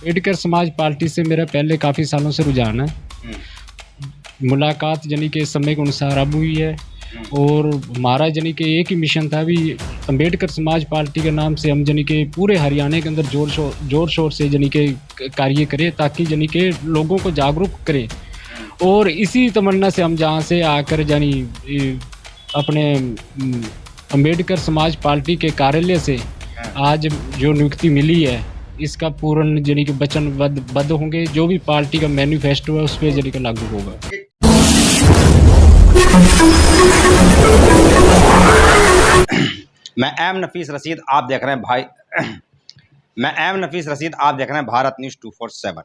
अम्बेडकर समाज पार्टी से मेरा पहले काफ़ी सालों से रुझान है। मुलाकात यानी कि समय के अनुसार अब हुई है और हमारा यानी कि एक ही मिशन था भी अम्बेडकर समाज पार्टी के नाम से हम यानी कि पूरे हरियाणा के अंदर जोर शोर से यानी कि कार्य करें ताकि यानी कि लोगों को जागरूक करें। और इसी तमन्ना से हम जहाँ से आकर यानी अपने अम्बेडकर समाज पार्टी के कार्यालय से आज जो नियुक्ति मिली है इसका पूर्ण यानी कि वचनबद्ध होंगे। जो भी पार्टी का मैनिफेस्टो है उस पर यानी कि लागू होगा। मैं एम नफीस रशीद आप देख रहे हैं भारत न्यूज़ 247।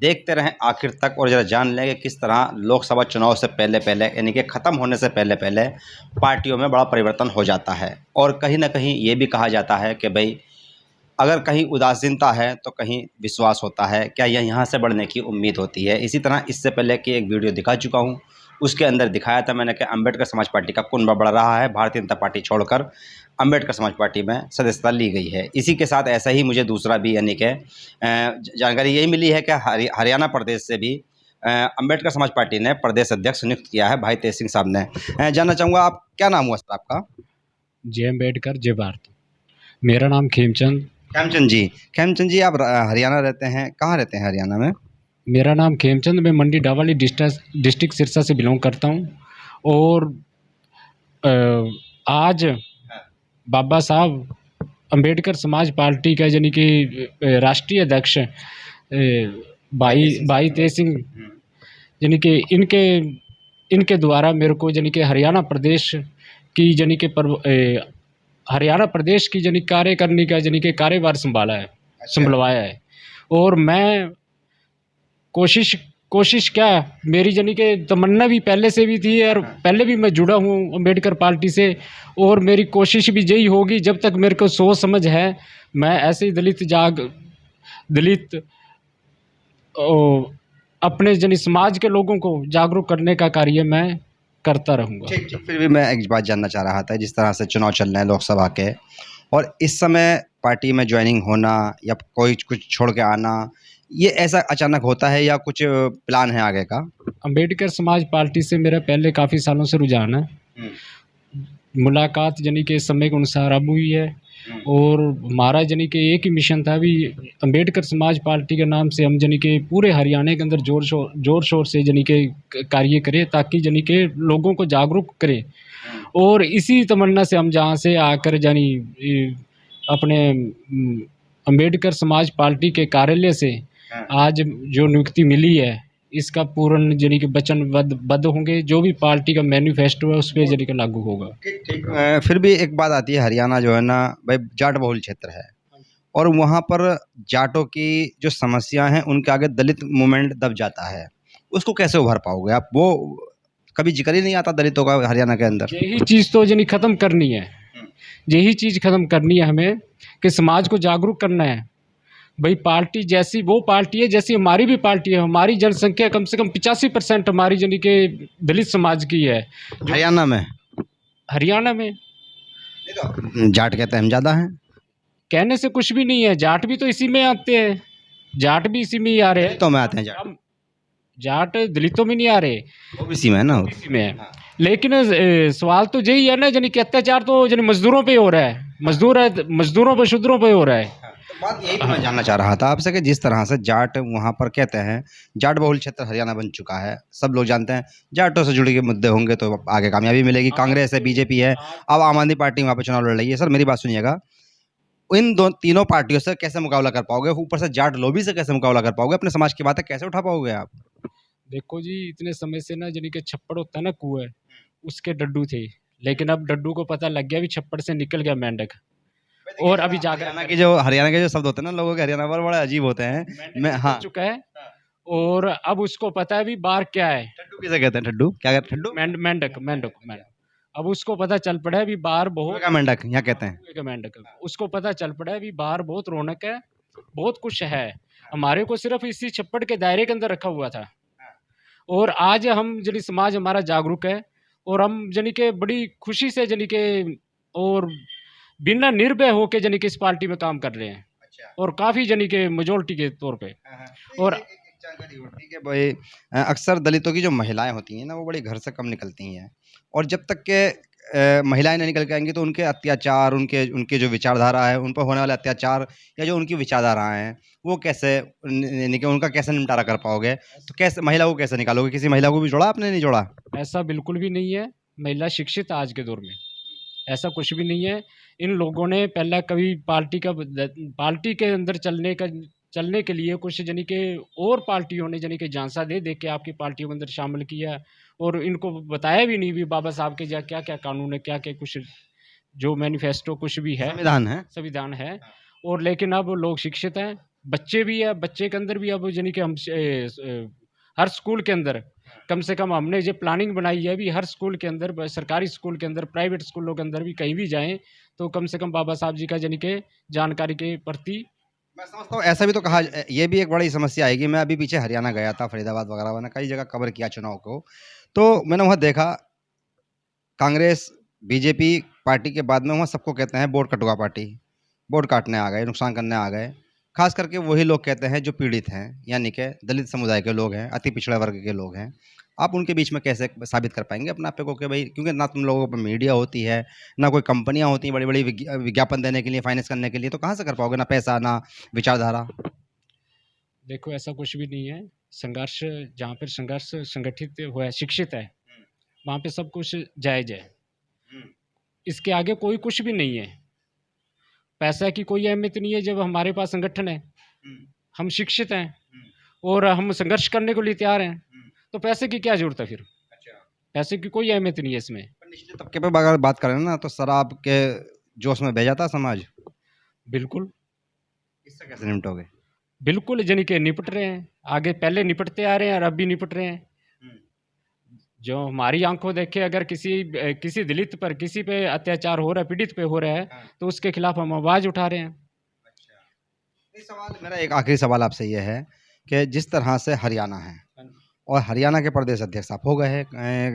देखते रहें आखिर तक और ज़रा जान लेंगे किस तरह लोकसभा चुनाव से पहले यानी कि ख़त्म होने से पहले पार्टियों में बड़ा परिवर्तन हो जाता है। और कहीं ना कहीं ये भी कहा जाता है कि भाई अगर कहीं उदासीनता है तो कहीं विश्वास होता है, क्या यह यहाँ से बढ़ने की उम्मीद होती है। इसी तरह इससे पहले की एक वीडियो दिखा चुका हूँ, उसके अंदर दिखाया था मैंने कि अम्बेडकर समाज पार्टी का कुनबा बढ़ रहा है। भारतीय जनता पार्टी छोड़कर अम्बेडकर समाज पार्टी में सदस्यता ली गई है। इसी के साथ ऐसा ही मुझे दूसरा भी यानी कि जानकारी यही मिली है कि हरियाणा प्रदेश से भी अम्बेडकर समाज पार्टी ने प्रदेश अध्यक्ष नियुक्त किया है भाई तेज सिंह साहब ने। जानना चाहूँगा आप क्या नाम हुआ सर आपका? जय अम्बेडकर जय भारत। मेरा नाम खेमचंद जी आप हरियाणा रहते हैं, कहाँ रहते हैं हरियाणा में? मेरा नाम खेमचंद, मैं मंडी डावाली डिस्ट्रिक्ट सिरसा से बिलोंग करता हूँ। और आज बाबा साहब अम्बेडकर समाज पार्टी का यानी कि राष्ट्रीय अध्यक्ष भाई तेज सिंह यानी कि इनके द्वारा मेरे को यानी कि हरियाणा प्रदेश की यानी कि हरियाणा प्रदेश की यानी कार्य करने का यानी कि कार्यभार संभलवाया है। और मैं कोशिश क्या मेरी यानी कि तमन्ना भी पहले से भी थी और पहले भी मैं जुड़ा हूँ अम्बेडकर पार्टी से। और मेरी कोशिश भी यही होगी जब तक मेरे को सोच समझ है, मैं ऐसे ही दलित अपने यानी समाज के लोगों को जागरूक करने का कार्य मैं करता रहूँगा। ठीक। फिर भी मैं एक बात जानना चाह रहा था, जिस तरह से चुनाव चल रहे हैं लोकसभा के और इस समय पार्टी में ज्वाइनिंग होना या कोई कुछ छोड़ के आना, ये ऐसा अचानक होता है या कुछ प्लान है आगे का? अम्बेडकर समाज पार्टी से मेरा पहले काफ़ी सालों से रुझान है। मुलाकात यानी कि समय के अनुसार अब हुई है और हमारा यानी कि एक ही मिशन था भी अम्बेडकर समाज पार्टी के नाम से हम यानी कि पूरे हरियाणा के अंदर जोर शोर से यानी कि कार्य करें ताकि यानी कि लोगों को जागरूक करें। और इसी तमन्ना से हम जहाँ से आकर यानी अपने अम्बेडकर समाज पार्टी के कार्यालय से आज जो नियुक्ति मिली है इसका पूर्ण यानी कि वचनबद्ध होंगे। जो भी पार्टी का मैनिफेस्टो है उस पर यानी कि लागू होगा। ठीक। फिर भी एक बात आती है, हरियाणा जो है ना भाई जाट बहुल क्षेत्र है और वहाँ पर जाटों की जो समस्या हैं उनके आगे दलित मूवमेंट दब जाता है, उसको कैसे उभर पाओगे आप? वो कभी जिक्र ही नहीं आता दलितों का हरियाणा के अंदर। यही चीज़ तो यानी ख़त्म करनी है, यही चीज़ ख़त्म करनी है हमें कि समाज को जागरूक करना है। भाई पार्टी जैसी वो पार्टी है जैसी हमारी भी पार्टी है। हमारी जनसंख्या कम से कम 85% हमारी यानी कि दलित समाज की है हरियाणा में जाट कहते हैं हम ज़्यादा हैं। कहने से कुछ भी नहीं है, जाट भी तो इसी में आते हैं, जाट भी इसी में ही आ रहे हैं। तो में आते हैं जाट दलितों में नहीं आ रहे, वो इसी में है ना, इसी में है। लेकिन सवाल तो यही है ना यानी कि अत्याचार तो यानी मजदूरों पे हो रहा है, मजदूरों पे शूद्रों पे हो रहा है। तो बात यही तो मैं जानना चाह रहा था आपसे कि जिस तरह से जाट वहाँ पर कहते हैं, जाट बहुल क्षेत्र हरियाणा बन चुका है, सब लोग जानते हैं जाटों से जुड़े के मुद्दे होंगे तो आगे कामयाबी मिलेगी। कांग्रेस है, बीजेपी है, अब आम आदमी पार्टी वहाँ पर चुनाव लड़ रही है। सर मेरी बात सुनिएगा, इन तीनों पार्टियों से कैसे मुकाबला कर पाओगे? ऊपर से जाट लॉबी से कैसे मुकाबला कर पाओगे? अपने समाज की बातें कैसे उठा पाओगे आप? देखो जी, इतने समय से ना यानी कि छप्पड़ होता है ना कुएं, उसके डड्डू थे, लेकिन अब डड्डू को पता लग गया भी छप्पड़ से निकल गया मेंढक। और अभी हरियाणा के जो शब्द होते हैं ना लोगों के हरियाणा पर बड़े अजीब होते हैं। मैं हाँ चुका है और अब उसको पता है भी बार क्या है। ठड्डू किसे कहते हैं? ठड्डू क्या कहते हैं? ठड्डू मेंढक। अब उसको पता चल पड़ा है भी बाहर बहुत मेंढक यहाँ कहते हैं। मेंढक उसको पता चल पड़ा है भी बाहर बहुत रौनक है, बहुत कुछ है। हमारे को सिर्फ इसी छप्पड़ के दायरे के अंदर रखा हुआ था। और आज हम यानी समाज हमारा जागरूक है और हम यानी कि बड़ी खुशी से यानी कि और बिना निर्भय होके यानी कि इस पार्टी में काम कर रहे हैं। अच्छा। और काफ़ी जनी के मेजोरिटी के तौर पे। हाँ, हाँ। और एक जानकारी होती है कि भाई अक्सर दलितों की जो महिलाएँ होती हैं ना, वो बड़ी घर से कम निकलती हैं और जब तक के महिलाएँ नहीं निकल के आएँगी तो उनके अत्याचार, उनके उनके जो विचारधारा है, उन पर होने वाले अत्याचार या जो उनकी विचारधाराएँ हैं, वो कैसे यानी कि उनका कैसे निपटारा कर पाओगे? तो कैसे महिला को कैसे निकालोगे? किसी महिला को भी जोड़ा आपने, नहीं जोड़ा? ऐसा बिल्कुल भी नहीं है, महिला शिक्षित है आज के दौर में, ऐसा कुछ भी नहीं है। इन लोगों ने पहला कभी पार्टी के अंदर चलने के लिए कुछ यानी कि और पार्टियों ने यानी कि झांसा दे दे के आपकी पार्टियों के अंदर शामिल किया और इनको बताया भी नहीं भी बाबा साहब के क्या-क्या कानून है, क्या-क्या कुछ जो मैनिफेस्टो कुछ भी है, संविधान है। संविधान है। और लेकिन अब लोग शिक्षित हैं, बच्चे भी हैं, बच्चे के अंदर भी अब यानी कि हर स्कूल के अंदर कम से कम हमने ये प्लानिंग बनाई है भी हर स्कूल के अंदर सरकारी स्कूल के अंदर, प्राइवेट स्कूलों के अंदर भी कहीं भी जाएँ, तो कम से कम बाबा साहब जी का यानी कि जानकारी के प्रति। मैं समझता हूँ ऐसा भी तो कहा ये भी एक बड़ी समस्या आएगी। मैं अभी पीछे हरियाणा गया था, फरीदाबाद वगैरह मैंने कई जगह कवर किया चुनाव को। तो मैंने वहाँ देखा कांग्रेस, बीजेपी पार्टी के बाद में वहाँ सबको कहते हैं वोट कटुआ पार्टी। वोट काटने आ गए, नुकसान करने आ गए। ख़ास करके वही लोग कहते हैं जो पीड़ित हैं, यानी कि दलित समुदाय के लोग हैं, अति पिछड़े वर्ग के लोग हैं। आप उनके बीच में कैसे साबित कर पाएँगे अपने आप को कि भई क्योंकि ना तुम लोगों पे मीडिया होती है, ना कोई कंपनियाँ होती हैं बड़ी-बड़ी विज्ञापन देने के लिए, फाइनेंस करने के लिए, तो कहाँ से कर पाओगे? ना पैसा, ना विचारधारा। देखो ऐसा कुछ भी नहीं है, संघर्ष जहाँ पर संघर्ष संगठित हुआ है, शिक्षित है, वहाँ पे सब कुछ जायज़ है। इसके आगे कोई कुछ भी नहीं है। पैसा की कोई अहमियत नहीं है जब हमारे पास संगठन है, हम शिक्षित हैं और हम संघर्ष करने के लिए तैयार हैं, तो पैसे की क्या ज़रूरत है फिर? अच्छा। पैसे की कोई अहमियत नहीं है इसमें। पर निचले तबके पे अगर बात करें ना तो शराब के जोश में बह जाता है समाज। बिल्कुल, इससे कैसे निपटोगे? बिल्कुल यानी कि निपट रहे हैं, आगे पहले निपटते आ रहे हैं और अब भी निपट रहे हैं। जो हमारी आँखों देखे अगर किसी दलित पर किसी पे अत्याचार हो रहा है, पीड़ित पे हो रहा है, हाँ। तो उसके खिलाफ हम आवाज़ उठा रहे हैं। अच्छा। ये सवाल मेरा एक आखिरी सवाल आपसे ये है कि जिस तरह से हरियाणा है और हरियाणा के प्रदेश अध्यक्ष आप हो गए हैं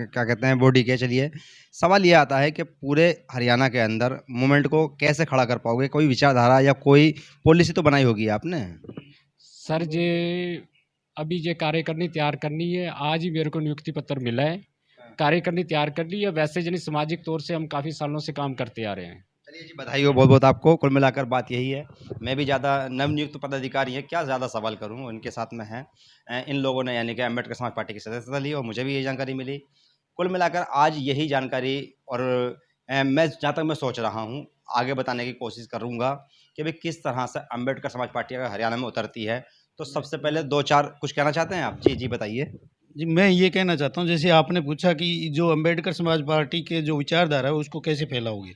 क्या कहते हैं बॉडी के चलिए सवाल ये आता है कि पूरे हरियाणा के अंदर मूवमेंट को कैसे खड़ा कर पाओगे? कोई विचारधारा या कोई पॉलिसी तो बनाई होगी आपने? सर जे अभी ये कार्यकारिणी तैयार करनी है, आज ही मेरे को नियुक्ति पत्र मिला है। कार्यकारिणी तैयार कर ली है, वैसे यानी सामाजिक तौर से हम काफ़ी सालों से काम करते आ रहे हैं। चलिए जी, बधाई हो बहुत-बहुत आपको। कुल मिलाकर बात यही है, मैं भी ज़्यादा नवनियुक्त पदाधिकारी हैं, क्या ज़्यादा सवाल करूँ, उनके साथ में हैं। इन लोगों ने यानी कि अम्बेडकर समाज पार्टी की सदस्यता ली और मुझे भी यही जानकारी मिली। कुल मिलाकर आज यही जानकारी और मैं जहाँ तक मैं सोच रहा हूँ, आगे बताने की कोशिश करूँगा कि भई किस तरह से अम्बेडकर समाज पार्टी अगर हरियाणा में उतरती है, तो सबसे पहले 2-4 कुछ कहना चाहते हैं आप? जी, जी बताइए। जी, मैं ये कहना चाहता हूँ जैसे आपने पूछा कि जो अम्बेडकर समाज पार्टी के जो विचारधारा है उसको कैसे फैलाओगे?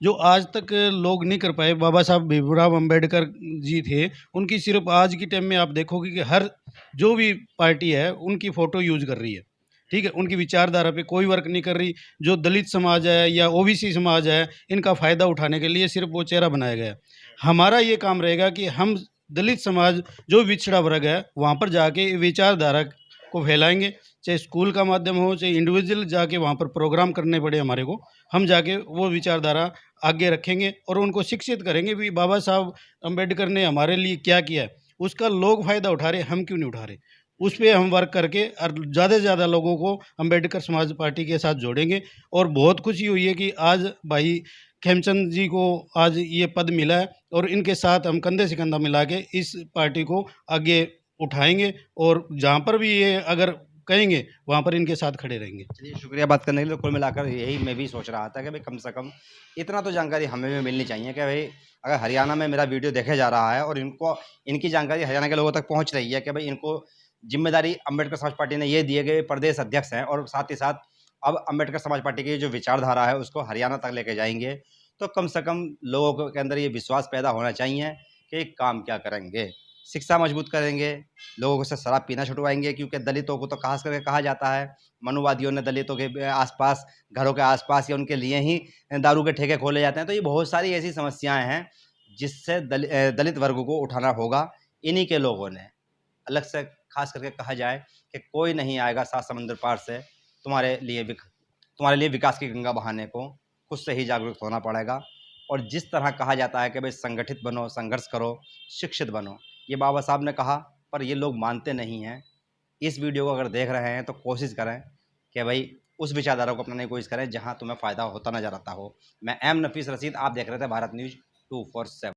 जो आज तक लोग नहीं कर पाए, बाबा साहब भीमराव अम्बेडकर जी थे, उनकी सिर्फ़ आज के टाइम में आप देखोगे कि हर जो भी पार्टी है, उनकी फ़ोटो यूज़ कर रही है, ठीक है? उनकी विचारधारा पे कोई वर्क नहीं कर रही, जो दलित समाज है या ओबीसी समाज है, इनका फ़ायदा उठाने के लिए सिर्फ़ वो चेहरा बनाया गया है। हमारा ये काम रहेगा कि हम दलित समाज जो पिछड़ा वर्ग है, वहाँ पर जाके विचारधारा को फैलाएँगे, चाहे स्कूल का माध्यम हो, चाहे इंडिविजुअल जाके वहाँ पर प्रोग्राम करने पड़े हमारे को, हम जाके वो विचारधारा आगे रखेंगे और उनको शिक्षित करेंगे भी बाबा साहब अम्बेडकर ने हमारे लिए क्या किया है, उसका लोग फ़ायदा उठा रहे, हम क्यों नहीं उठा रहे? उस पे हम वर्क करके और ज़्यादा से ज़्यादा लोगों को अम्बेडकर समाज पार्टी के साथ जोड़ेंगे और बहुत खुशी हुई है कि आज भाई खेमचंद जी को आज ये पद मिला है और इनके साथ हम कंधे से कंधा मिला के इस पार्टी को आगे उठाएँगे और जहाँ पर भी ये अगर कहेंगे, वहाँ पर इनके साथ खड़े रहेंगे। चलिए शुक्रिया बात करने के लिए। कुल मिलाकर यही मैं भी सोच रहा था कि भाई कम से कम इतना तो जानकारी हमें भी मिलनी चाहिए कि भाई अगर हरियाणा में मेरा वीडियो देखा जा रहा है और इनको इनकी जानकारी हरियाणा के लोगों तक पहुंच रही है कि भाई इनको जिम्मेदारी अम्बेडकर समाज पार्टी ने ये दी है कि प्रदेश अध्यक्ष हैं और साथ ही साथ अब अम्बेडकर समाज पार्टी की जो विचारधारा है उसको हरियाणा तक लेके जाएंगे, तो कम से कम लोगों के अंदर ये विश्वास पैदा होना चाहिए कि काम क्या करेंगे, शिक्षा मजबूत करेंगे, लोगों से शराब पीना छुड़वाएँगे क्योंकि दलितों को तो ख़ास करके कहा जाता है, मनुवादियों ने दलितों के आस-पास, घरों के आस-पास या उनके लिए ही दारू के ठेके खोले जाते हैं। तो ये बहुत सारी ऐसी समस्याएँ हैं, जिससे दलित वर्ग को उठाना होगा। इन्हीं के लोगों ने अलग से ख़ास करके कहा जाए कि कोई नहीं आएगा 7 समुंदर पार से तुम्हारे लिए विकास की गंगा बहाने को, खुद से ही जागरूक होना पड़ेगा और जिस तरह कहा जाता है कि भाई संगठित बनो, संघर्ष करो, शिक्षित बनो, ये बाबा साहब ने कहा, पर ये लोग मानते नहीं हैं। इस वीडियो को अगर देख रहे हैं तो कोशिश करें कि भाई उस विचारधारा को अपनाने की कोशिश करें जहां तुम्हें फ़ायदा होता नजर आता हो। मैं एम नफीस रशीद, आप देख रहे थे भारत न्यूज़ 247।